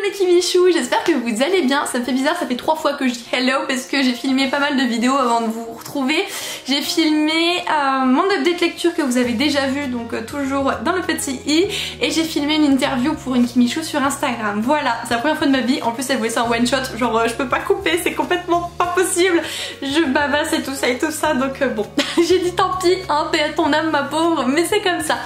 les kimichous, j'espère que vous allez bien. Ça me fait bizarre, ça fait 3 fois que je dis hello parce que j'ai filmé pas mal de vidéos avant de vous retrouver. J'ai filmé mon update lecture que vous avez déjà vu, donc toujours dans le petit i, et j'ai filmé une interview pour une kimichou sur Instagram. Voilà, c'est la première fois de ma vie. En plus elle voulait ça en one shot, genre je peux pas couper, c'est complètement pas possible. Je bavasse et tout ça, donc bon, j'ai dit tant pis, hein, paix à ton âme ma pauvre, mais c'est comme ça.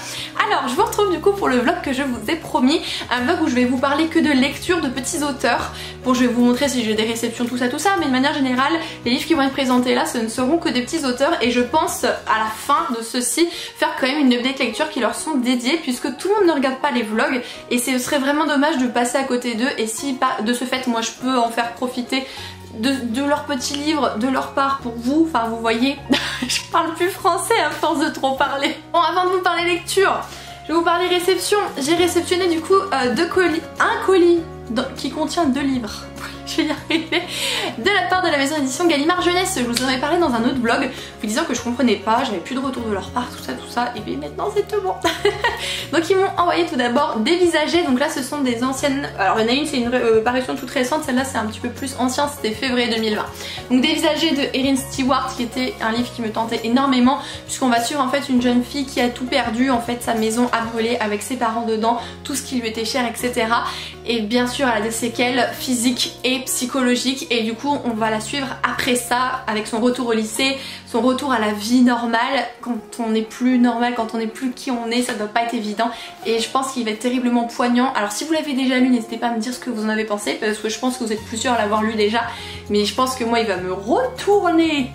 Alors je vous retrouve du coup pour le vlog que je vous ai promis, un vlog où je vais vous parler que de lecture de petits auteurs. Bon, je vais vous montrer si j'ai des réceptions, tout ça, mais de manière générale, les livres qui vont être présentés là, ce ne seront que des petits auteurs, et je pense à la fin de ceci faire quand même une update lecture qui leur sont dédiées, puisque tout le monde ne regarde pas les vlogs et ce serait vraiment dommage de passer à côté d'eux, et si de ce fait moi je peux en faire profiter de leurs petits livres de leur part pour vous, enfin vous voyez, je parle plus français à force de trop parler. Bon, avant de vous parler lecture, je vais vous parler réception. J'ai réceptionné du coup un colis qui contient 2 livres. Je vais y arriver. De la part de la maison d'édition Gallimard Jeunesse. Je vous en avais parlé dans un autre vlog, vous disant que je comprenais pas, j'avais plus de retour de leur part, tout ça, et bien maintenant c'est tout bon. Donc ils m'ont envoyé tout d'abord des visagers, donc là ce sont des anciennes, alors il y en a une c'est une parution toute récente, celle-là c'est un petit peu plus ancien, c'était février 2020. Donc des visagers de Erin Stewart, qui était un livre qui me tentait énormément, puisqu'on va suivre en fait une jeune fille qui a tout perdu, en fait sa maison a brûlé avec ses parents dedans, tout ce qui lui était cher, etc. Et bien sûr elle a des séquelles physiques et psychologique, et du coup on va la suivre après ça avec son retour au lycée, son retour à la vie normale, quand on n'est plus normal, quand on n'est plus qui on est, ça doit pas être évident, et je pense qu'il va être terriblement poignant. Alors si vous l'avez déjà lu, n'hésitez pas à me dire ce que vous en avez pensé, parce que je pense que vous êtes plus sûr à l'avoir lu déjà, mais je pense que moi il va me retourner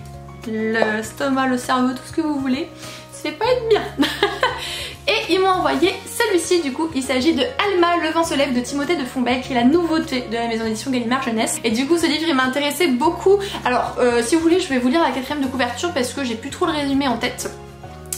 l'estomac, le cerveau, tout ce que vous voulez, ça fait pas être bien. Et ils m'ont envoyé celui-ci, du coup il s'agit de Alma, le vent se lève de Timothée de Fombelle, qui est la nouveauté de la maison d'édition Gallimard Jeunesse. Et du coup ce livre il m'a intéressé beaucoup. Alors si vous voulez je vais vous lire la 4ème de couverture parce que j'ai plus trop le résumé en tête.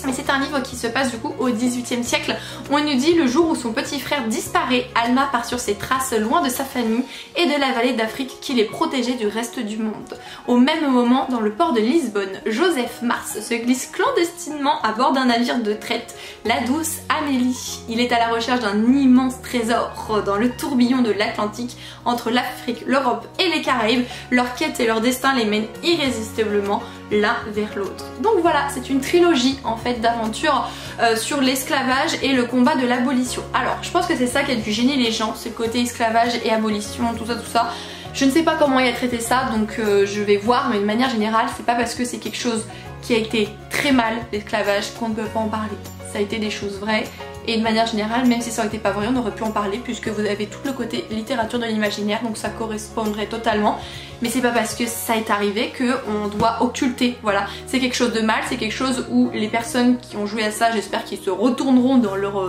Mais c'est un livre qui se passe du coup au XVIIIe siècle. On nous dit le jour où son petit frère disparaît, Alma part sur ses traces loin de sa famille et de la vallée d'Afrique qui les protégeait du reste du monde. Au même moment, dans le port de Lisbonne, Joseph Mars se glisse clandestinement à bord d'un navire de traite, la douce Amélie. Il est à la recherche d'un immense trésor dans le tourbillon de l'Atlantique entre l'Afrique, l'Europe et les Caraïbes. Leur quête et leur destin les mènent irrésistiblement l'un vers l'autre. Donc voilà, c'est une trilogie en fait d'aventures sur l'esclavage et le combat de l'abolition. Alors je pense que c'est ça qui a dû gêner les gens, c'est le côté esclavage et abolition, tout ça. Je ne sais pas comment il a traité ça, donc je vais voir, mais de manière générale c'est pas parce que c'est quelque chose qui a été très mal, l'esclavage, qu'on ne peut pas en parler. Ça a été des choses vraies, et de manière générale, même si ça n'était pas vrai, on aurait pu en parler puisque vous avez tout le côté littérature de l'imaginaire, donc ça correspondrait totalement. Mais c'est pas parce que ça est arrivé qu'on doit occulter, voilà. C'est quelque chose de mal, c'est quelque chose où les personnes qui ont joué à ça, j'espère qu'ils se retourneront dans leur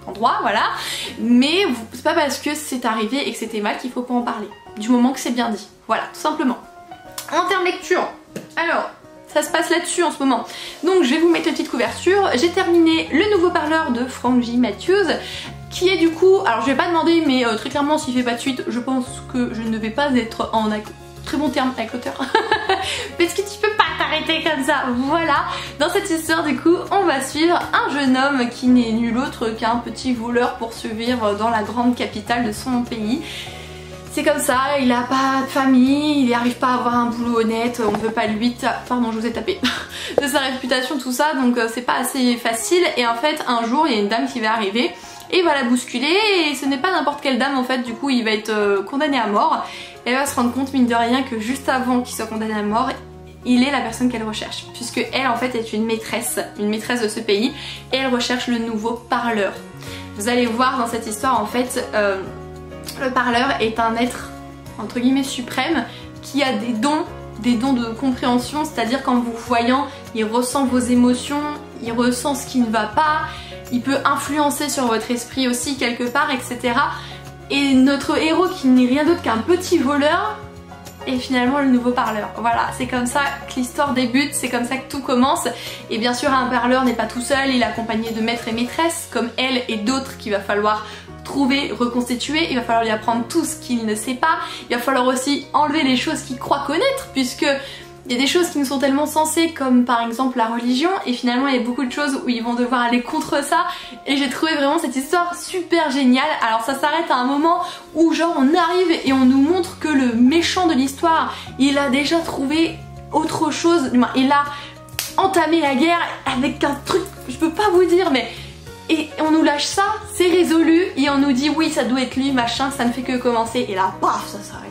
endroit, voilà. Mais c'est pas parce que c'est arrivé et que c'était mal qu'il faut pas en parler, du moment que c'est bien dit, voilà, tout simplement. En termes de lecture, alors ça se passe là-dessus en ce moment. Donc je vais vous mettre une petite couverture. J'ai terminé Le Nouveau Parleur de Frank J. Matthews, qui est du coup, alors je vais pas demander, mais très clairement s'il fait pas de suite, je pense que je ne vais pas être en très bon terme avec l'auteur. Parce que tu peux pas t'arrêter comme ça, voilà. Dans cette histoire du coup, on va suivre un jeune homme qui n'est nul autre qu'un petit voleur pour survivre dans la grande capitale de son pays. C'est comme ça, il a pas de famille, il n'arrive pas à avoir un boulot honnête, on veut pas lui, pardon je vous ai tapé, de sa réputation, tout ça, donc c'est pas assez facile. Et en fait un jour il y a une dame qui va arriver et il va la bousculer, et ce n'est pas n'importe quelle dame en fait, du coup il va être condamné à mort. Et elle va se rendre compte mine de rien que juste avant qu'il soit condamné à mort, il est la personne qu'elle recherche, puisque elle en fait est une maîtresse de ce pays, et elle recherche le nouveau parleur. Vous allez voir dans cette histoire en fait, le parleur est un être entre guillemets suprême qui a des dons de compréhension, c'est-à-dire qu'en vous voyant, il ressent vos émotions, il ressent ce qui ne va pas, il peut influencer sur votre esprit aussi quelque part, etc. Et notre héros, qui n'est rien d'autre qu'un petit voleur, est finalement le nouveau parleur. Voilà, c'est comme ça que l'histoire débute, c'est comme ça que tout commence. Et bien sûr un parleur n'est pas tout seul, il est accompagné de maîtres et maîtresses comme elle et d'autres qu'il va falloir trouver, reconstituer. Il va falloir lui apprendre tout ce qu'il ne sait pas, il va falloir aussi enlever les choses qu'il croit connaître, puisque Il y a des choses qui nous sont tellement sensées comme par exemple la religion et finalement il y a beaucoup de choses où ils vont devoir aller contre ça et j'ai trouvé vraiment cette histoire super géniale. Alors ça s'arrête à un moment où genre on arrive et on nous montre que le méchant de l'histoire il a déjà trouvé autre chose, il a entamé la guerre avec un truc, je peux pas vous dire mais... Et on nous lâche ça, c'est résolu et on nous dit oui ça doit être lui machin, ça ne fait que commencer et là paf ça s'arrête.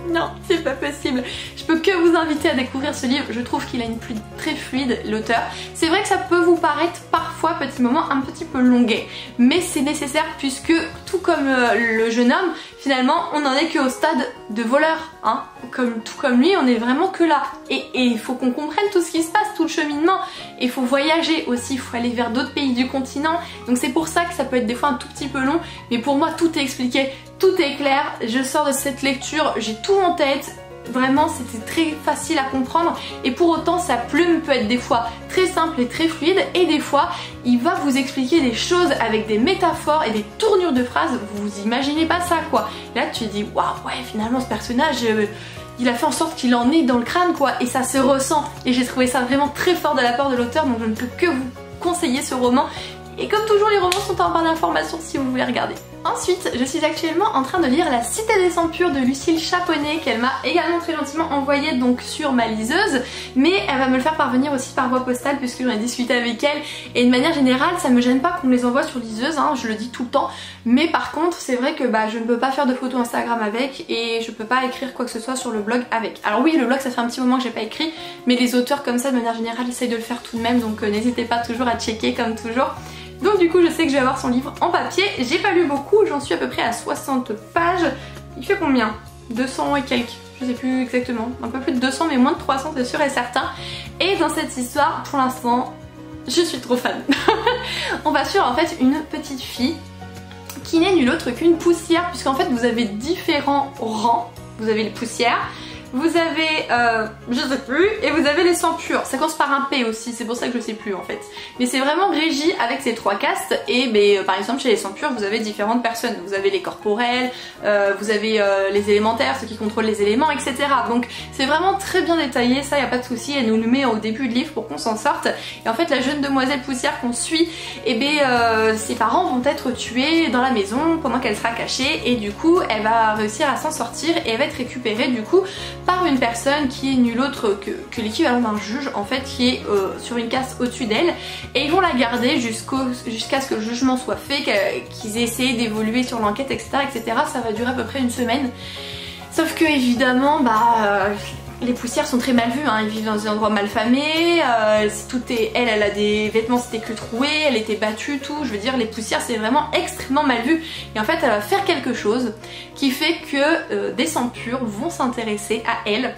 Non, c'est pas possible. Je peux que vous inviter à découvrir ce livre. Je trouve qu'il a une plume très fluide, l'auteur. C'est vrai que ça peut vous paraître parfois, petit moment, un petit peu longuet. Mais c'est nécessaire puisque, tout comme le jeune homme, finalement, on n'en est qu'au stade de voleur. Hein. Tout comme lui, on est vraiment que là. Et il faut qu'on comprenne tout ce qui se passe, tout le cheminement. Et il faut voyager aussi, il faut aller vers d'autres pays du continent. Donc c'est pour ça que ça peut être des fois un tout petit peu long. Mais pour moi, tout est expliqué. Tout est clair, je sors de cette lecture, j'ai tout en tête, vraiment c'était très facile à comprendre et pour autant sa plume peut être des fois très simple et très fluide et des fois il va vous expliquer des choses avec des métaphores et des tournures de phrases, vous imaginez pas ça quoi. Là tu dis waouh ouais finalement ce personnage il a fait en sorte qu'il en est dans le crâne quoi et ça se ressent et j'ai trouvé ça vraiment très fort de la part de l'auteur donc je ne peux que vous conseiller ce roman. Et comme toujours les romans sont en barre d'informations si vous voulez regarder. Ensuite, je suis actuellement en train de lire La Cité des Sang Purs de Lucille Chaponnet qu'elle m'a également très gentiment envoyé donc sur ma liseuse, mais elle va me le faire parvenir aussi par voie postale puisque j'en ai discuté avec elle et de manière générale ça me gêne pas qu'on me les envoie sur liseuse, hein, je le dis tout le temps, mais par contre c'est vrai que je ne peux pas faire de photos Instagram avec et je peux pas écrire quoi que ce soit sur le blog avec. Alors oui le blog ça fait un petit moment que j'ai pas écrit, mais les auteurs comme ça de manière générale essayent de le faire tout de même donc n'hésitez pas toujours à checker comme toujours. Donc du coup je sais que je vais avoir son livre en papier, j'ai pas lu beaucoup, j'en suis à peu près à 60 pages, il fait combien 200 et quelques, je sais plus exactement, un peu plus de 200 mais moins de 300 c'est sûr et certain. Et dans cette histoire pour l'instant je suis trop fan. On va suivre en fait une petite fille qui n'est nulle autre qu'une poussière puisqu'en fait vous avez différents rangs, vous avez les poussières, vous avez, je sais plus, et vous avez les sangs purs. Ça commence par un P aussi, c'est pour ça que je sais plus en fait. Mais c'est vraiment régi avec ces trois castes et par exemple chez les sangs purs vous avez différentes personnes. Vous avez les corporels, vous avez les élémentaires, ceux qui contrôlent les éléments, etc. Donc c'est vraiment très bien détaillé, ça y a pas de souci. Elle nous le met au début de livre pour qu'on s'en sorte. Et en fait la jeune demoiselle poussière qu'on suit, ses parents vont être tués dans la maison pendant qu'elle sera cachée et du coup elle va réussir à s'en sortir et elle va être récupérée du coup par une personne qui est nulle autre que l'équivalent d'un juge en fait qui est sur une caste au-dessus d'elle et ils vont la garder jusqu'à ce que le jugement soit fait, qu'ils essaient d'évoluer sur l'enquête etc. Ça va durer à peu près une semaine. Sauf que évidemment les poussières sont très mal vues, hein. Ils vivent dans des endroits mal famés, elle a des vêtements c'était que troués, elle était battue, tout, je veux dire les poussières c'est vraiment extrêmement mal vu et en fait elle va faire quelque chose qui fait que des sangs purs vont s'intéresser à elle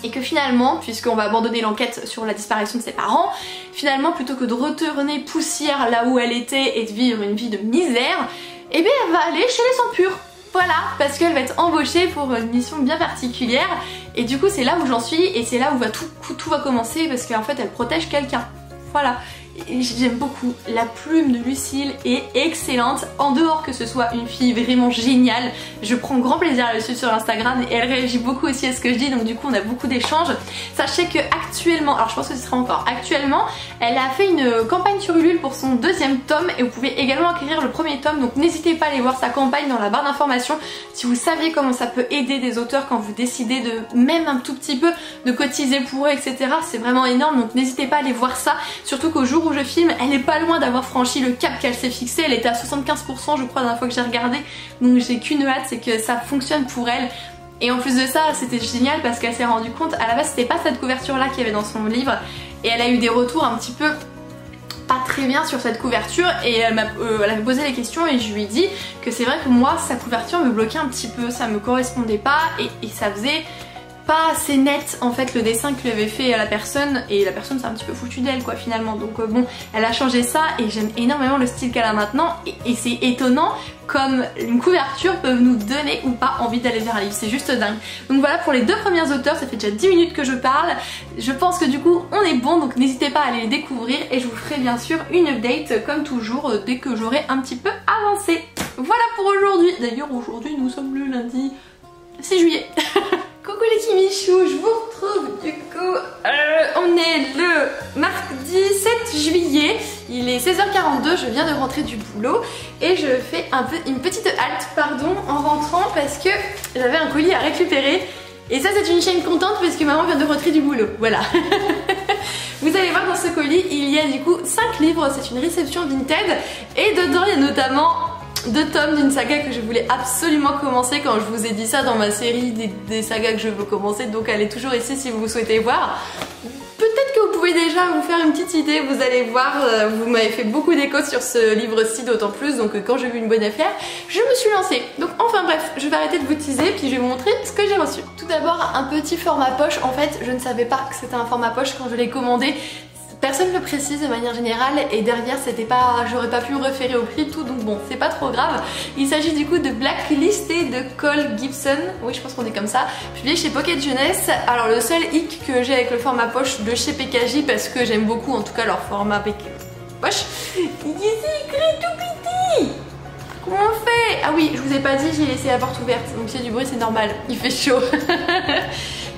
et que finalement, puisqu'on va abandonner l'enquête sur la disparition de ses parents, finalement plutôt que de retourner poussière là où elle était et de vivre une vie de misère, elle va aller chez les sangs purs. Voilà, parce qu'elle va être embauchée pour une mission bien particulière et du coup c'est là où j'en suis et c'est là où tout va commencer parce qu'en fait elle protège quelqu'un. Voilà. J'aime beaucoup, la plume de Lucille est excellente, en dehors que ce soit une fille vraiment géniale, je prends grand plaisir à la suivre sur Instagram et elle réagit beaucoup aussi à ce que je dis donc du coup on a beaucoup d'échanges. Sachez que actuellement, alors je pense que ce sera encore actuellement, elle a fait une campagne sur Ulule pour son deuxième tome et vous pouvez également acquérir le premier tome donc n'hésitez pas à aller voir sa campagne dans la barre d'informations si vous saviez comment ça peut aider des auteurs quand vous décidez de même un tout petit peu de cotiser pour eux etc. C'est vraiment énorme donc n'hésitez pas à aller voir ça, surtout qu'au jour où je filme, elle est pas loin d'avoir franchi le cap qu'elle s'est fixé, elle était à 75% je crois la dernière fois que j'ai regardé, donc j'ai qu'une hâte, c'est que ça fonctionne pour elle. Et en plus de ça, c'était génial parce qu'elle s'est rendue compte, à la base c'était pas cette couverture là qu'il y avait dans son livre, et elle a eu des retours un petit peu pas très bien sur cette couverture et elle avait posé les questions et je lui ai dit que c'est vrai que moi sa couverture me bloquait un petit peu, ça me correspondait pas et ça faisait pas assez net en fait le dessin que lui avait fait à la personne et la personne s'est un petit peu foutue d'elle quoi finalement donc bon elle a changé ça et j'aime énormément le style qu'elle a maintenant et c'est étonnant comme une couverture peut nous donner ou pas envie d'aller vers un livre, c'est juste dingue. Donc voilà pour les deux premiers auteurs, ça fait déjà 10 minutes que je parle, je pense que du coup on est bon donc n'hésitez pas à aller les découvrir et je vous ferai bien sûr une update comme toujours dès que j'aurai un petit peu avancé. Voilà pour aujourd'hui, d'ailleurs aujourd'hui nous sommes le lundi 6 juillet. Coucou les Kimichou, je vous retrouve du coup, on est le mardi 7 juillet, il est 16h42, je viens de rentrer du boulot et je fais une petite halte en rentrant parce que j'avais un colis à récupérer et ça c'est une chaîne contente parce que maman vient de rentrer du boulot, voilà. Vous allez voir dans ce colis, il y a du coup 5 livres, c'est une réception Vinted et dedans il y a notamment 2 tomes d'une saga que je voulais absolument commencer quand je vous ai dit ça dans ma série des sagas que je veux commencer, donc elle est toujours ici si vous souhaitez voir. Peut-être que vous pouvez déjà vous faire une petite idée, vous allez voir, vous m'avez fait beaucoup d'écho sur ce livre-ci d'autant plus, donc quand j'ai vu une bonne affaire, je me suis lancée. Donc enfin bref, je vais arrêter de vous teaser puis je vais vous montrer ce que j'ai reçu. Tout d'abord un petit format poche, en fait je ne savais pas que c'était un format poche quand je l'ai commandé. Personne ne le précise de manière générale et derrière c'était pas, j'aurais pas pu me référer au prix tout, donc bon c'est pas trop grave. Il s'agit du coup de Blacklisté de Cole Gibson, oui je pense qu'on est comme ça, publié chez Pocket Jeunesse. Alors le seul hic que j'ai avec le format poche de chez PKJ, parce que j'aime beaucoup en tout cas leur format poche, il est écrit tout petit. Comment on fait? Ah oui, je vous ai pas dit, j'ai laissé la porte ouverte, donc s'il y a du bruit c'est normal, il fait chaud.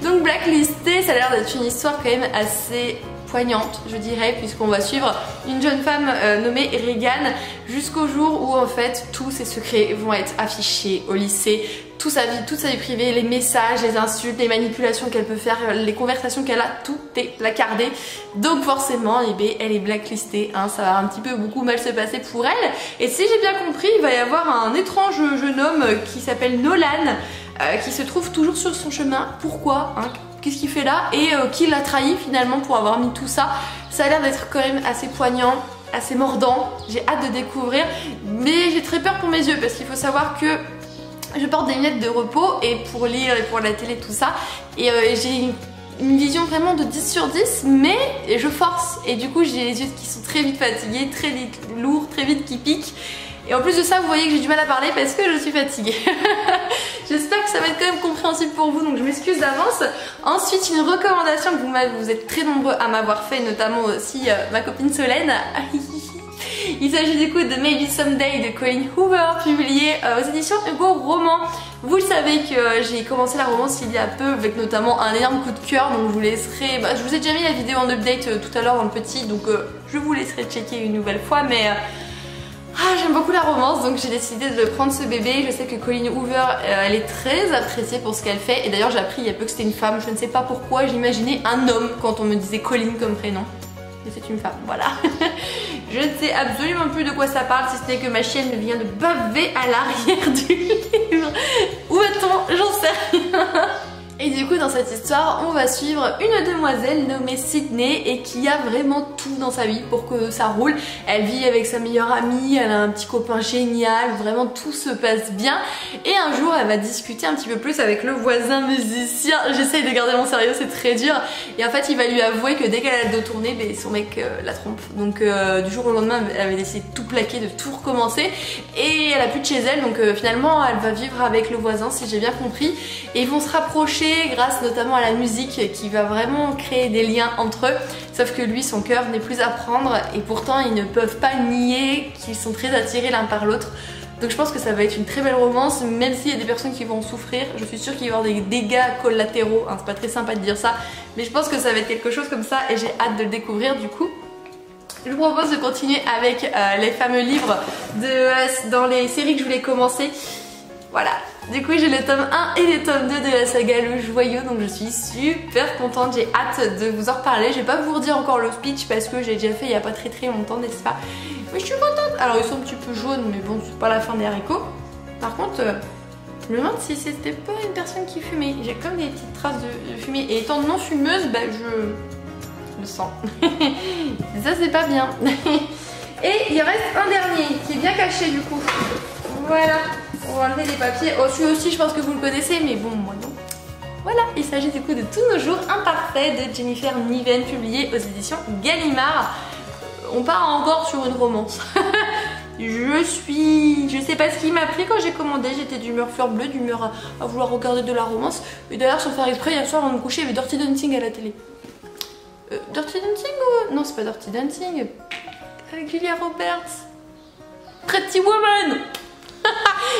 Donc Blacklisté, ça a l'air d'être une histoire quand même assez poignante je dirais, puisqu'on va suivre une jeune femme nommée Regan jusqu'au jour où en fait tous ses secrets vont être affichés au lycée, toute sa vie privée, les messages, les insultes, les manipulations qu'elle peut faire, les conversations qu'elle a, tout est placardé. Donc forcément eh bien, elle est blacklistée, hein, ça va un petit peu beaucoup mal se passer pour elle. Et si j'ai bien compris, il va y avoir un étrange jeune homme qui s'appelle Nolan qui se trouve toujours sur son chemin. Pourquoi hein? Qu'est-ce qu'il fait là et qui l'a trahi finalement pour avoir mis tout ça. Ça a l'air d'être quand même assez poignant, assez mordant, j'ai hâte de découvrir, mais j'ai très peur pour mes yeux parce qu'il faut savoir que je porte des lunettes de repos et pour lire et pour la télé tout ça, et j'ai une vision vraiment de 10 sur 10, mais je force et du coup j'ai les yeux qui sont très vite fatigués, très vite lourds, très vite qui piquent. Et en plus de ça, vous voyez que j'ai du mal à parler parce que je suis fatiguée. J'espère que ça va être quand même compréhensible pour vous, donc je m'excuse d'avance. Ensuite, une recommandation que vous êtes très nombreux à m'avoir fait, notamment aussi ma copine Solène. Il s'agit du coup de Maybe Someday de Colleen Hoover, publié aux éditions Hugo Roman. Vous le savez que j'ai commencé la romance il y a peu avec notamment un énorme coup de cœur, donc je vous laisserai, je vous ai déjà mis la vidéo en update tout à l'heure dans le petit, donc je vous laisserai checker une nouvelle fois, mais j'aime beaucoup la romance, donc j'ai décidé de prendre ce bébé. Je sais que Colleen Hoover, elle est très appréciée pour ce qu'elle fait, et d'ailleurs j'ai appris il y a peu que c'était une femme, je ne sais pas pourquoi, j'imaginais un homme quand on me disait Colleen comme prénom. Mais c'est une femme, voilà. Je ne sais absolument plus de quoi ça parle, si ce n'est que ma chienne vient de baver à l'arrière du livre. Où va-t-on? J'en sais rien. Et du coup dans cette histoire on va suivre une demoiselle nommée Sydney et qui a vraiment tout dans sa vie pour que ça roule. Elle vit avec sa meilleure amie, elle a un petit copain génial, vraiment tout se passe bien. Et un jour elle va discuter un petit peu plus avec le voisin musicien. J'essaye de garder mon sérieux, c'est très dur. Et en fait il va lui avouer que dès qu'elle a le dos tourné, son mec la trompe. Donc du jour au lendemain elle avait décidé de tout plaquer, de tout recommencer. Et elle a plus de chez elle, donc finalement elle va vivre avec le voisin si j'ai bien compris. Et ils vont se rapprocher grâce notamment à la musique qui va vraiment créer des liens entre eux, sauf que lui son cœur n'est plus à prendre et pourtant ils ne peuvent pas nier qu'ils sont très attirés l'un par l'autre. Donc je pense que ça va être une très belle romance, même s'il y a des personnes qui vont souffrir, je suis sûre qu'il va y avoir des dégâts collatéraux, hein, c'est pas très sympa de dire ça, mais je pense que ça va être quelque chose comme ça et j'ai hâte de le découvrir du coup. Je vous propose de continuer avec les fameux livres dans les séries que je voulais commencer. Voilà, du coup j'ai le tome 1 et le tome 2 de la saga Le Joyau, donc je suis super contente, j'ai hâte de vous en reparler. Je vais pas vous redire encore le speech parce que j'ai déjà fait il y a pas très longtemps, n'est-ce pas? Mais je suis contente. Alors ils sont un petit peu jaunes mais bon c'est pas la fin des haricots. Par contre je me demande si c'était pas une personne qui fumait, j'ai comme des petites traces de fumée et étant non fumeuse je le sens. Ça c'est pas bien. Et il reste un dernier qui est bien caché du coup. Voilà. On va enlever les papiers. Oh, celui aussi, je pense que vous le connaissez, mais bon, moi non. Voilà, il s'agit du coup de Tous nos jours imparfaits de Jennifer Niven, publié aux éditions Gallimard. On part encore sur une romance. Je sais pas ce qui m'a pris quand j'ai commandé. J'étais d'humeur fleur bleue, d'humeur à vouloir regarder de la romance. Et d'ailleurs, sans faire exprès, hier soir, avant de me coucher, il y avait Dirty Dancing à la télé. Dirty Dancing ou... Non, c'est pas Dirty Dancing. Avec Julia Roberts. Pretty Woman.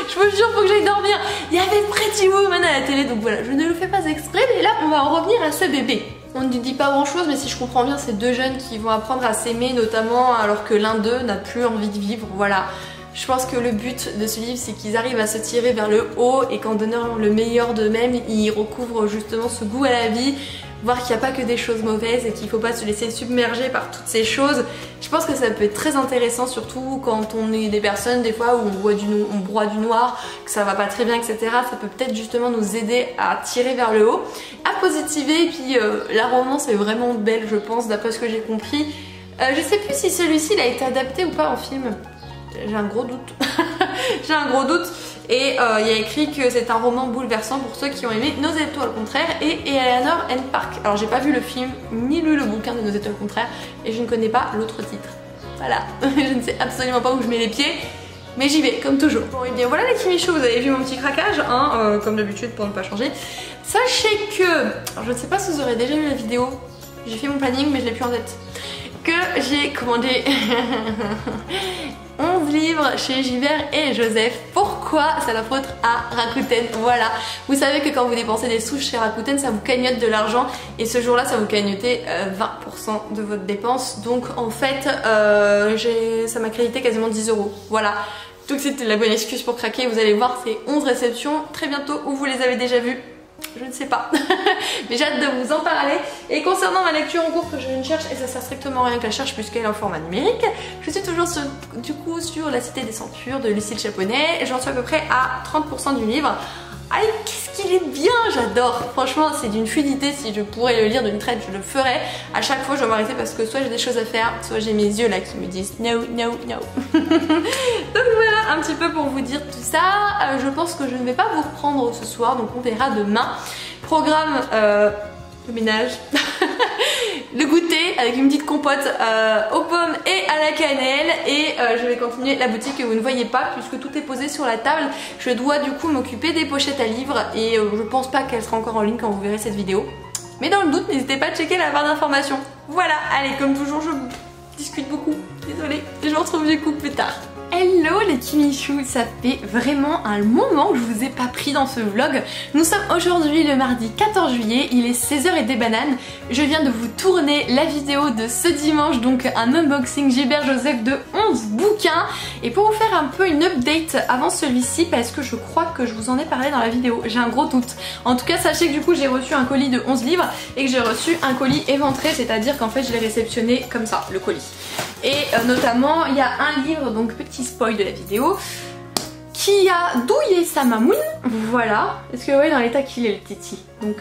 Je vous jure, faut que j'aille dormir. Il y avait Pretty Woman à la télé, donc voilà, je ne le fais pas exprès, mais là on va en revenir à ce bébé. On ne dit pas grand chose, mais si je comprends bien, c'est deux jeunes qui vont apprendre à s'aimer, notamment alors que l'un d'eux n'a plus envie de vivre, voilà. Je pense que le but de ce livre, c'est qu'ils arrivent à se tirer vers le haut et qu'en donnant le meilleur d'eux-mêmes, ils recouvrent justement ce goût à la vie, voir qu'il n'y a pas que des choses mauvaises et qu'il ne faut pas se laisser submerger par toutes ces choses. Je pense que ça peut être très intéressant, surtout quand on est des personnes des fois où on broie du noir, que ça va pas très bien, etc. Ça peut peut-être justement nous aider à tirer vers le haut, à positiver. Et puis la romance est vraiment belle, je pense, d'après ce que j'ai compris. Je sais plus si celui-ci il a été adapté ou pas en film. J'ai un gros doute. J'ai un gros doute. Et il y a écrit que c'est un roman bouleversant pour ceux qui ont aimé Nausicaa au contraire et Eleanor and Park. Alors j'ai pas vu le film ni lu le bouquin de Nausicaa au contraire et je ne connais pas l'autre titre. Voilà, je ne sais absolument pas où je mets les pieds, mais j'y vais comme toujours. Bon et bien voilà les Kimichou, vous avez vu mon petit craquage, hein, comme d'habitude pour ne pas changer. Sachez que, alors je ne sais pas si vous aurez déjà vu la vidéo, j'ai fait mon planning mais je l'ai plus en tête, que j'ai commandé 11 livres chez Gilbert et Joseph. Pourquoi? C'est la faute à Rakuten. Voilà, vous savez que quand vous dépensez des sous chez Rakuten, ça vous cagnotte de l'argent et ce jour-là, ça vous cagnotait 20% de votre dépense. Donc en fait, ça m'a crédité quasiment 10 €. Voilà. Donc c'était la bonne excuse pour craquer. Vous allez voir ces 11 réceptions très bientôt où vous les avez déjà vues. Je ne sais pas, mais j'ai hâte de vous en parler. Et concernant ma lecture en cours que je ne cherche, et ça sert strictement à rien que la cherche puisqu'elle est en format numérique, je suis toujours sur La Cité des Centaures de Lucille Chaponnet. J'en suis à peu près à 30% du livre. Aïe, qu'est-ce qu'il est bien, j'adore. Franchement, c'est d'une fluidité. Si je pourrais le lire d'une traite, je le ferais. À chaque fois, je dois m'arrêter parce que soit j'ai des choses à faire, soit j'ai mes yeux là qui me disent no, no, no. Donc voilà, un petit peu pour vous dire tout ça. Je pense que je ne vais pas vous reprendre ce soir, donc on verra demain. Programme le ménage. Le goûter avec une petite compote aux pommes et à la cannelle et je vais continuer la boutique que vous ne voyez pas puisque tout est posé sur la table. Je dois du coup m'occuper des pochettes à livres et je pense pas qu'elle sera encore en ligne quand vous verrez cette vidéo. Mais dans le doute, n'hésitez pas à checker la barre d'informations. Voilà, allez, comme toujours, je discute beaucoup. Désolée, je vous retrouve du coup plus tard. Hello les Kimichou, ça fait vraiment un moment que je vous ai pas pris dans ce vlog. Nous sommes aujourd'hui le mardi 14 juillet, il est 16h et des bananes. Je viens de vous tourner la vidéo de ce dimanche, donc un unboxing Gilbert Joseph de 11 bouquins. Et pour vous faire un peu une update avant celui-ci, parce que je crois que je vous en ai parlé dans la vidéo, j'ai un gros doute. En tout cas, sachez que du coup j'ai reçu un colis de 11 livres et que j'ai reçu un colis éventré, c'est-à-dire qu'en fait je l'ai réceptionné comme ça, le colis. Et notamment il y a un livre, donc petit spoil de la vidéo, qui a douillé sa mamoune, voilà, est-ce que vous voyez dans l'état qu'il est le titi. Donc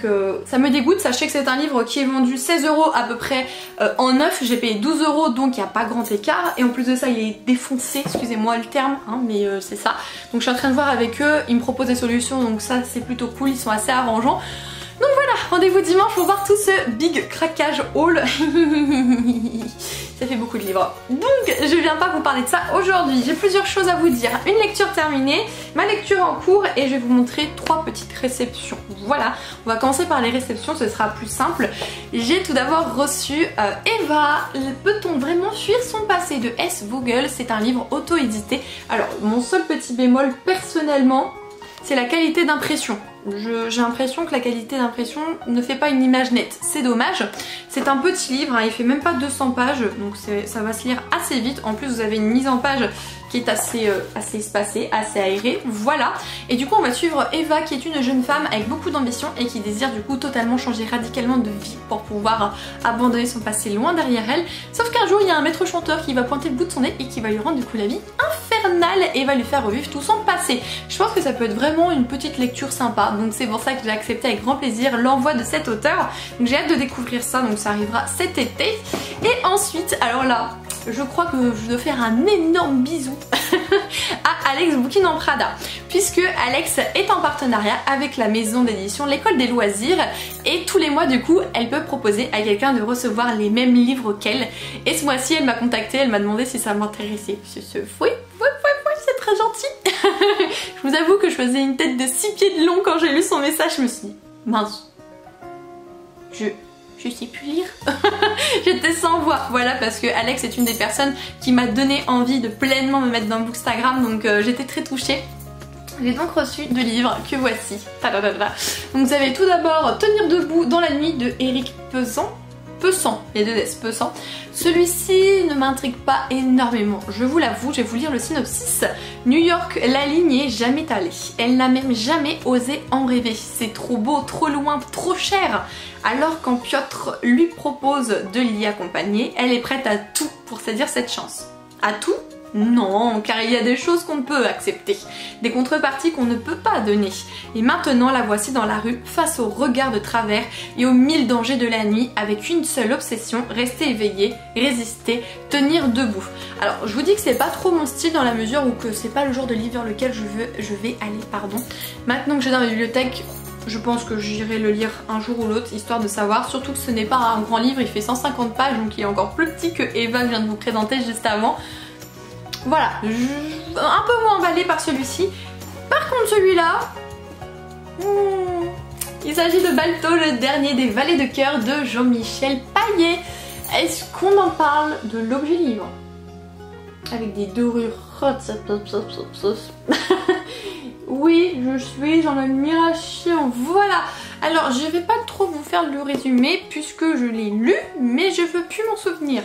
ça me dégoûte, sachez que c'est un livre qui est vendu 16 € à peu près en neuf, j'ai payé 12 € donc il n'y a pas grand écart et en plus de ça il est défoncé, excusez-moi le terme, hein, mais c'est ça. Donc je suis en train de voir avec eux, ils me proposent des solutions donc ça c'est plutôt cool, ils sont assez arrangeants. Donc voilà, rendez-vous dimanche pour voir tout ce big craquage haul. Ça fait beaucoup de livres. Donc je viens pas vous parler de ça aujourd'hui. J'ai plusieurs choses à vous dire. Une lecture terminée, ma lecture en cours et je vais vous montrer 3 petites réceptions. Voilà, on va commencer par les réceptions, ce sera plus simple. J'ai tout d'abord reçu Eva, peut-on vraiment fuir son passé de S. Vogel. C'est un livre auto-édité. Alors mon seul petit bémol personnellement, c'est la qualité d'impression. J'ai l'impression que la qualité d'impression ne fait pas une image nette, c'est dommage. C'est un petit livre, hein, il fait même pas 200 pages, donc ça va se lire assez vite. En plus vous avez une mise en page qui est assez espacée, assez aérée, voilà. Et du coup on va suivre Eva qui est une jeune femme avec beaucoup d'ambition et qui désire du coup totalement changer radicalement de vie pour pouvoir abandonner son passé loin derrière elle. Sauf qu'un jour il y a un maître chanteur qui va pointer le bout de son nez et qui va lui rendre du coup la vie infernale et va lui faire revivre tout son passé. Je pense que ça peut être vraiment une petite lecture sympa, donc c'est pour ça que j'ai accepté avec grand plaisir l'envoi de cet auteur. Donc j'ai hâte de découvrir ça, donc ça arrivera cet été. Et ensuite, alors là, je crois que je dois faire un énorme bisou à Alex Booking en Prada, puisque Alex est en partenariat avec la maison d'édition L'École des Loisirs et tous les mois du coup elle peut proposer à quelqu'un de recevoir les mêmes livres qu'elle. Et ce mois-ci elle m'a contactée, elle m'a demandé si ça m'intéressait. Oui, c'est très gentil. Je vous avoue que je faisais une tête de 6 pieds de long quand j'ai lu son message, je me suis dit mince, je sais plus lire. J'étais sans voix, voilà, parce que Alex est une des personnes qui m'a donné envie de pleinement me mettre dans Bookstagram, donc j'étais très touchée. J'ai donc reçu 2 livres que voici. Donc vous avez tout d'abord Tenir debout dans la nuit de Eric Pesant, les 2 S, Pesant. Celui-ci ne m'intrigue pas énormément, je vous l'avoue, je vais vous lire le synopsis. New York, Lali n'y est jamais allée. Elle n'a même jamais osé en rêver. C'est trop beau, trop loin, trop cher. Alors quand Piotr lui propose de l'y accompagner, elle est prête à tout pour saisir cette chance. À tout ? Non, car il y a des choses qu'on peut accepter, des contreparties qu'on ne peut pas donner. Et maintenant la voici dans la rue, face aux regards de travers et aux 1000 dangers de la nuit, avec une seule obsession, rester éveillée, résister, tenir debout. Alors je vous dis que c'est pas trop mon style dans la mesure où que c'est pas le genre de livre vers lequel je vais aller, pardon. Maintenant que j'ai dans ma bibliothèque, je pense que j'irai le lire un jour ou l'autre, histoire de savoir, surtout que ce n'est pas un grand livre, il fait 150 pages, donc il est encore plus petit que Eva que je viens de vous présenter juste avant. Voilà, un peu moins emballée par celui-ci. Par contre celui-là, il s'agit de Balto, le dernier des valets de cœur de Jean-Michel Paillet. Est-ce qu'on en parle de l'objet livre? Avec des dorures. Oui, je suis en admiration, voilà. Alors je vais pas trop vous faire le résumé puisque je l'ai lu, mais je veux plus m'en souvenir.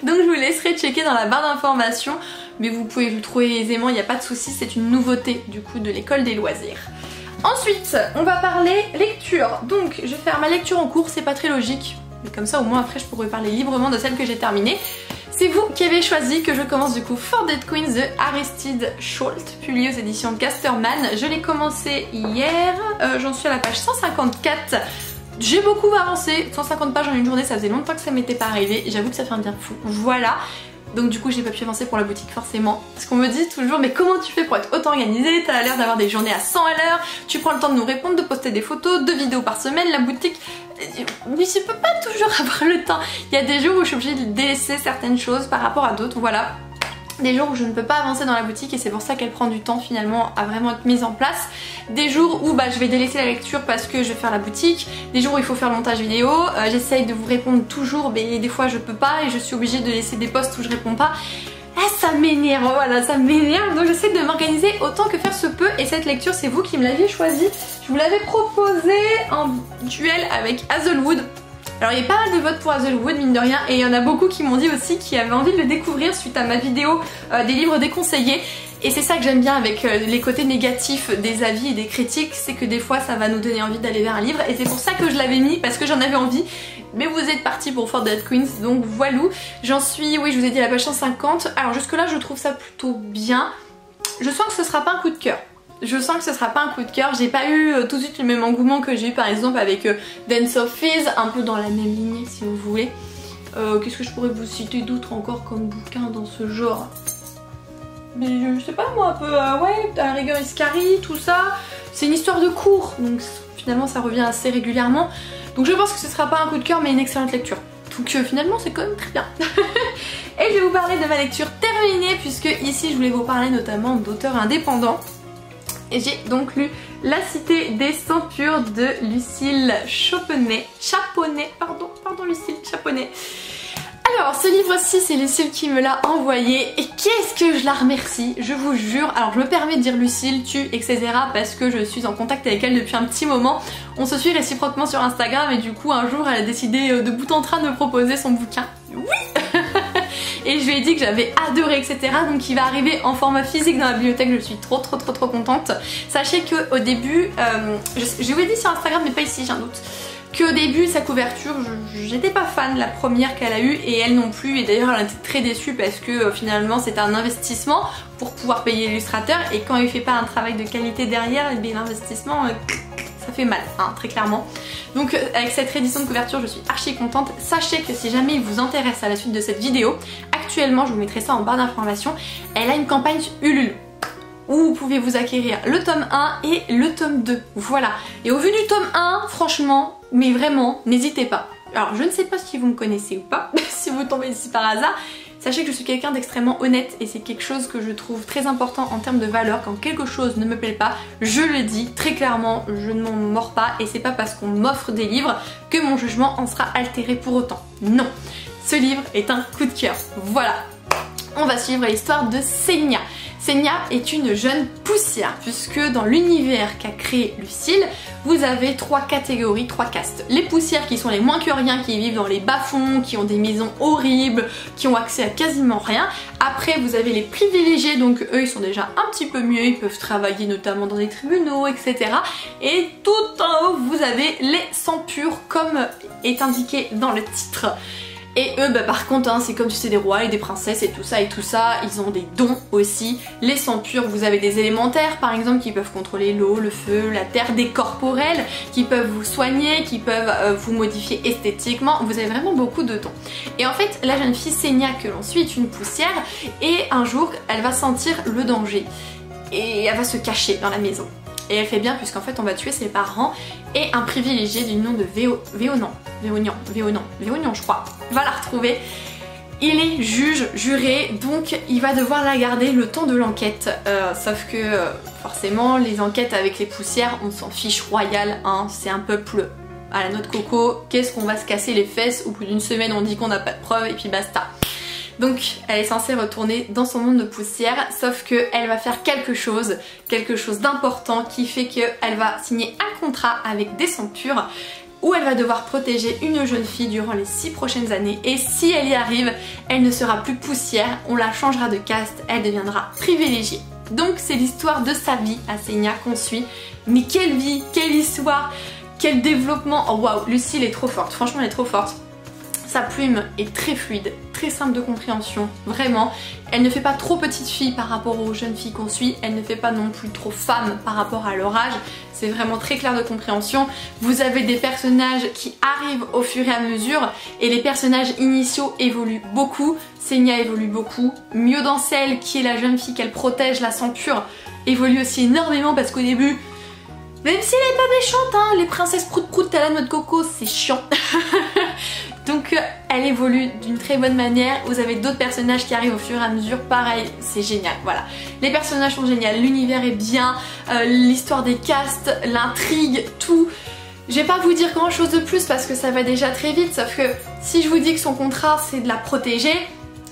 Donc je vous laisserai checker dans la barre d'informations, mais vous pouvez le trouver aisément, il n'y a pas de souci, c'est une nouveauté du coup de l'école des loisirs. Ensuite, on va parler lecture. Donc je vais faire ma lecture en cours, c'est pas très logique, mais comme ça au moins après je pourrai parler librement de celle que j'ai terminée. C'est vous qui avez choisi que je commence du coup For Dead Queens de Aristide Schult, publié aux éditions Casterman. Je l'ai commencé hier, j'en suis à la page 154. J'ai beaucoup avancé, 150 pages en une journée, ça faisait longtemps que ça m'était pas arrivé, j'avoue que ça fait un bien fou, voilà. Donc du coup j'ai pas pu avancer pour la boutique forcément, parce qu'on me dit toujours mais comment tu fais pour être autant organisée, t'as l'air d'avoir des journées à 100 à l'heure, tu prends le temps de nous répondre, de poster des photos, 2 vidéos par semaine, la boutique... Mais je peux pas toujours avoir le temps, il y a des jours où je suis obligée de délaisser certaines choses par rapport à d'autres, voilà. Des jours où je ne peux pas avancer dans la boutique et c'est pour ça qu'elle prend du temps finalement à vraiment être mise en place. Des jours où je vais délaisser la lecture parce que je vais faire la boutique. Des jours où il faut faire le montage vidéo. J'essaye de vous répondre toujours mais des fois je peux pas et je suis obligée de laisser des posts où je réponds pas. Ah, ça m'énerve, voilà, ça m'énerve, donc j'essaie de m'organiser autant que faire se peut. Et cette lecture c'est vous qui me l'aviez choisie. Je vous l'avais proposée en duel avec Hazelwood. Alors il y a pas mal de votes pour Hazelwood mine de rien et il y en a beaucoup qui m'ont dit aussi qu'ils avaient envie de le découvrir suite à ma vidéo des livres déconseillés. Et c'est ça que j'aime bien avec les côtés négatifs des avis et des critiques, c'est que des fois ça va nous donner envie d'aller vers un livre et c'est pour ça que je l'avais mis, parce que j'en avais envie. Mais vous êtes partis pour For Dead Queens, donc voilà. J'en suis, oui je vous ai dit, à la page 150. Alors jusque là je trouve ça plutôt bien. Je sens que ce sera pas un coup de cœur. Je sens que ce sera pas un coup de cœur, j'ai pas eu tout de suite le même engouement que j'ai eu par exemple avec Dance of Fears, un peu dans la même lignée si vous voulez. Qu'est-ce que je pourrais vous citer d'autre encore comme bouquin dans ce genre? Mais je sais pas moi, un peu, ouais, à la rigueur Iscari, tout ça. C'est une histoire de cours, donc finalement ça revient assez régulièrement. Donc je pense que ce sera pas un coup de cœur mais une excellente lecture. Donc finalement c'est quand même très bien. Et je vais vous parler de ma lecture terminée puisque ici je voulais vous parler notamment d'auteurs indépendants. Et j'ai donc lu La Cité des Sangs Purs de Lucille Chaponnet. Pardon Lucille Chaponnet. Alors ce livre-ci c'est Lucille qui me l'a envoyé et qu'est-ce que je la remercie, je vous jure. Alors je me permets de dire Lucille, tu, etc. parce que je suis en contact avec elle depuis un petit moment. On se suit réciproquement sur Instagram et du coup un jour elle a décidé de bout en train de me proposer son bouquin. Oui. Et je lui ai dit que j'avais adoré, etc. Donc il va arriver en format physique dans la bibliothèque, je suis trop contente. Sachez qu'au début, je vous ai dit sur Instagram mais pas ici, j'ai un doute, qu'au début sa couverture, j'étais pas fan, la première qu'elle a eue et elle non plus. Et d'ailleurs elle était très déçue parce que finalement c'était un investissement pour pouvoir payer l'illustrateur. Et quand il fait pas un travail de qualité derrière, et bien l'investissement... ça fait mal, hein, très clairement. Donc avec cette réédition de couverture je suis archi contente. Sachez que si jamais il vous intéresse à la suite de cette vidéo, actuellement je vous mettrai ça en barre d'informations, elle a une campagne Ulule où vous pouvez vous acquérir le tome 1 et le tome 2, voilà. Et au vu du tome 1, franchement, mais vraiment, n'hésitez pas. Alors je ne sais pas si vous me connaissez ou pas, si vous tombez ici par hasard, Sachez que je suis quelqu'un d'extrêmement honnête et c'est quelque chose que je trouve très important en termes de valeur. Quand quelque chose ne me plaît pas, je le dis très clairement, je ne m'en mords pas et c'est pas parce qu'on m'offre des livres que mon jugement en sera altéré pour autant. Non, ce livre est un coup de cœur. Voilà, on va suivre l'histoire de Senya. Senya est une jeune poussière puisque dans l'univers qu'a créé Lucille, vous avez 3 catégories, 3 castes. Les poussières qui sont les moins que rien, qui vivent dans les bas-fonds, qui ont des maisons horribles, qui ont accès à quasiment rien. Après vous avez les privilégiés, donc eux ils sont déjà un petit peu mieux, ils peuvent travailler notamment dans des tribunaux, etc. Et tout en haut vous avez les sangs purs comme est indiqué dans le titre. Et eux bah par contre hein, c'est comme si c'était des rois et des princesses et tout ça, ils ont des dons aussi. Les sangs purs, vous avez des élémentaires par exemple qui peuvent contrôler l'eau, le feu, la terre, des corporels qui peuvent vous soigner, qui peuvent vous modifier esthétiquement, vous avez vraiment beaucoup de dons. Et en fait la jeune fille Senya que l'on suit est une poussière et un jour elle va sentir le danger et elle va se cacher dans la maison. Et elle fait bien puisqu'en fait on va tuer ses parents et un privilégié du nom de Véonian je crois, va la retrouver. Il est juge, juré, donc il va devoir la garder le temps de l'enquête. Sauf que forcément les enquêtes avec les poussières on s'en fiche royal, hein, c'est un peuple à la noix de coco, qu'est-ce qu'on va se casser les fesses, au bout d'une semaine on dit qu'on n'a pas de preuves et puis basta. Donc elle est censée retourner dans son monde de poussière, sauf qu'elle va faire quelque chose d'important qui fait qu'elle va signer un contrat avec des sangs purs où elle va devoir protéger une jeune fille durant les 6 prochaines années et si elle y arrive, elle ne sera plus poussière, on la changera de caste, elle deviendra privilégiée. Donc c'est l'histoire de sa vie à Senya qu'on suit, mais quelle vie, quelle histoire, quel développement, oh waouh, Lucille est trop forte, franchement elle est trop forte. Sa plume est très fluide, très simple de compréhension, vraiment. Elle ne fait pas trop petite fille par rapport aux jeunes filles qu'on suit, elle ne fait pas non plus trop femme par rapport à leur âge, c'est vraiment très clair de compréhension. Vous avez des personnages qui arrivent au fur et à mesure et les personnages initiaux évoluent beaucoup. Senya évolue beaucoup, Myodancel qui est la jeune fille qu'elle protège, la sang pure, évolue aussi énormément parce qu'au début, même si elle est pas méchante, hein, les princesses prout-prout à la noix de coco, c'est chiant. Donc elle évolue d'une très bonne manière, vous avez d'autres personnages qui arrivent au fur et à mesure, pareil, c'est génial, voilà. Les personnages sont géniaux, l'univers est bien, l'histoire des castes, l'intrigue, tout. Je vais pas vous dire grand chose de plus parce que ça va déjà très vite, sauf que si je vous dis que son contrat c'est de la protéger,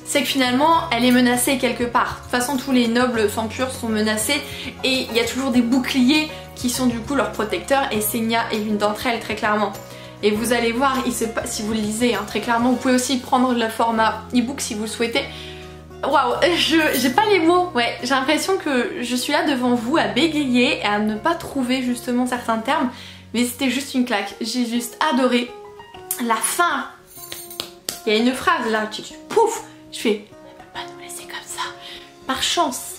c'est que finalement elle est menacée quelque part. De toute façon tous les nobles sang purs sont menacés et il y a toujours des boucliers qui sont du coup leurs protecteurs et Senya est l'une d'entre elles très clairement. Et vous allez voir, si vous le lisez hein, très clairement, vous pouvez aussi prendre le format e-book si vous le souhaitez. Waouh, j'ai pas les mots, ouais, j'ai l'impression que je suis là devant vous à bégayer et à ne pas trouver justement certains termes, mais c'était juste une claque, j'ai juste adoré. La fin, il y a une phrase là, pouf, je fais, elle peut pas nous laisser comme ça, par chance.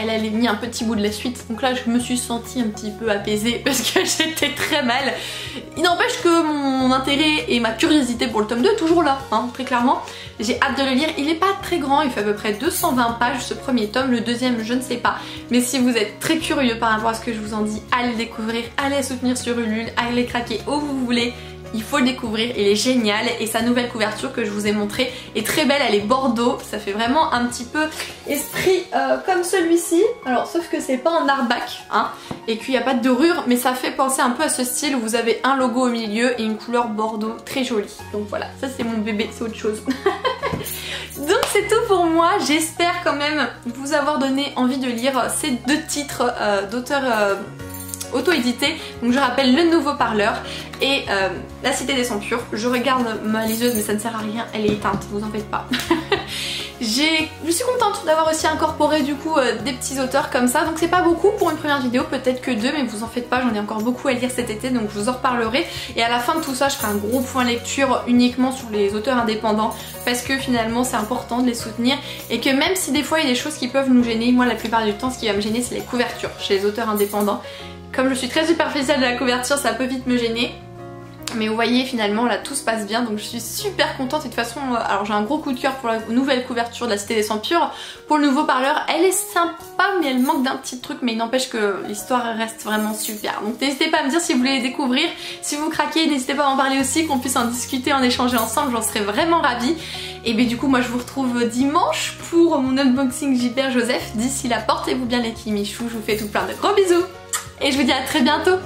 Elle avait mis un petit bout de la suite, donc là je me suis sentie un petit peu apaisée parce que j'étais très mal. Il n'empêche que mon intérêt et ma curiosité pour le tome 2 est toujours là, hein, très clairement. J'ai hâte de le lire, il n'est pas très grand, il fait à peu près 220 pages ce premier tome, le deuxième je ne sais pas. Mais si vous êtes très curieux par rapport à ce que je vous en dis, allez le découvrir, allez soutenir sur Ulule, allez craquer où vous voulez. Il faut le découvrir, il est génial et sa nouvelle couverture que je vous ai montrée est très belle, elle est bordeaux, ça fait vraiment un petit peu esprit comme celui-ci, alors sauf que c'est pas en artback hein, et qu'il n'y a pas de dorure mais ça fait penser un peu à ce style où vous avez un logo au milieu et une couleur bordeaux très jolie, donc voilà, ça c'est mon bébé, c'est autre chose. Donc c'est tout pour moi, j'espère quand même vous avoir donné envie de lire ces 2 titres d'auteurs auto-édité, donc je rappelle Le Nouveau Parleur et La Cité des Sangs Purs. Je regarde ma liseuse mais ça ne sert à rien, elle est éteinte, vous en faites pas. Je suis contente d'avoir aussi incorporé du coup des petits auteurs comme ça, donc c'est pas beaucoup pour une première vidéo, peut-être que 2 mais vous en faites pas, j'en ai encore beaucoup à lire cet été donc je vous en reparlerai et à la fin de tout ça je ferai un gros point lecture uniquement sur les auteurs indépendants parce que finalement c'est important de les soutenir et que même si des fois il y a des choses qui peuvent nous gêner, moi la plupart du temps ce qui va me gêner c'est les couvertures chez les auteurs indépendants. Comme je suis très superficielle de la couverture, ça peut vite me gêner. Mais vous voyez finalement là tout se passe bien, donc je suis super contente. Et de toute façon, alors j'ai un gros coup de cœur pour la nouvelle couverture de la Cité des Sang Purs. Pour le nouveau parleur, elle est sympa mais elle manque d'un petit truc, mais il n'empêche que l'histoire reste vraiment super. Donc n'hésitez pas à me dire si vous voulez les découvrir, si vous craquez, n'hésitez pas à en parler aussi, qu'on puisse en discuter, en échanger ensemble, j'en serais vraiment ravie. Et bien du coup moi je vous retrouve dimanche pour mon unboxing Gilbert Joseph. D'ici là, portez-vous bien les petits michous, je vous fais tout plein de gros bisous et je vous dis à très bientôt.